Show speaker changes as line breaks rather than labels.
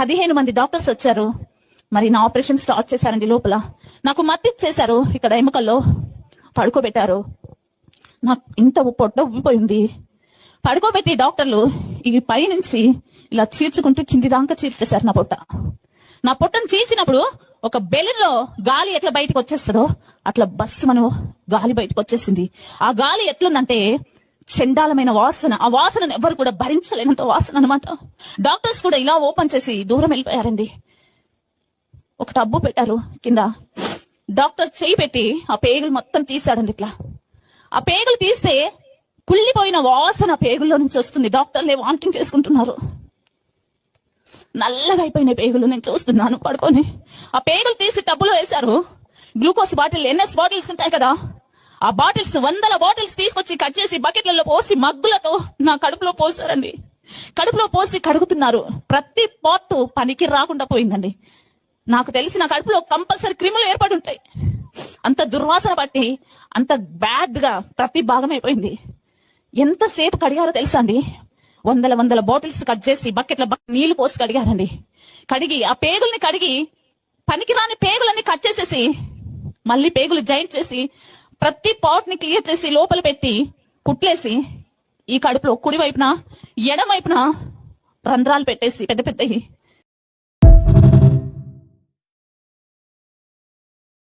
15 మంది డాక్టర్స్ వచ్చారు. మరి నా ఆపరేషన్ స్టార్ట్ చేశారండి. లోపల నాకు మత్తి చేశారు, ఇక్కడ ఎముకల్లో పడుకోబెట్టారు. నాకు ఇంత పొట్ట ఉబ్బిపోయింది. పడుకోబెట్టి డాక్టర్లు ఈ పై నుంచి ఇలా చీర్చుకుంటూ కింది దాకా చీర్చేశారు నా పొట్టను చీల్చినప్పుడు ఒక బెలూన్లో గాలి ఎట్లా బయటకు వచ్చేస్తుందో అట్లా బస్సు మనం గాలి బయటకు వచ్చేసింది. ఆ గాలి ఎట్లుందంటే చండాలమైన వాసన. ఆ వాసనను ఎవరు కూడా భరించలేనంత వాసన అనమాట. డాక్టర్స్ కూడా ఇలా ఓపెన్ చేసి దూరం వెళ్ళిపోయారండి. ఒక టబ్బు పెట్టారు కింద. డాక్టర్ చేయి పెట్టి ఆ పేగులు మొత్తం తీసాడండి. ఇట్లా ఆ పేగులు తీస్తే కుళ్ళిపోయిన వాసన పేగుల్లో నుంచి వస్తుంది. డాక్టర్లే వామిటింగ్ చేసుకుంటున్నారు. నల్లగా అయిపోయిన పేగులు నేను చూస్తున్నాను పడుకొని. ఆ పేగులు తీసి టబ్బులో వేశారు. గ్లూకోజ్ బాటిల్, NS బాటిల్స్ ఉంటాయి కదా, ఆ బాటిల్స్ 100 బాటిల్స్ తీసుకొచ్చి కట్ చేసి బకెట్లలో పోసి మగ్గులతో నా కడుపులో పోసారండి. కడుపులో పోసి కడుగుతున్నారు. ప్రతి పార్ట్ పనికి రాకుండా పోయిందండి. నాకు తెలిసి నా కడుపులో కంపల్సరీ క్రిములు ఏర్పడి ఉంటాయి. అంత దుర్వాసన పట్టి అంత బ్యాడ్ గా ప్రతి భాగం అయిపోయింది. ఎంతసేపు కడిగారో తెలుసా అండి? 100 బాటిల్స్ కట్ చేసి బకెట్ల నీళ్లు పోసి కడిగారండి. కడిగి ఆ పేగుల్ని కడిగి పనికిరాని పేగులన్నీ కట్ చేసేసి మళ్ళీ పేగులు జాయింట్ చేసి ప్రతి పాట్ ని క్లియర్ చేసి లోపల పెట్టి కుట్లేసి ఈ కడుపులో కుడి వైపున ఎడమ వైపున రంధ్రాలు పెట్టేసి పెద్ద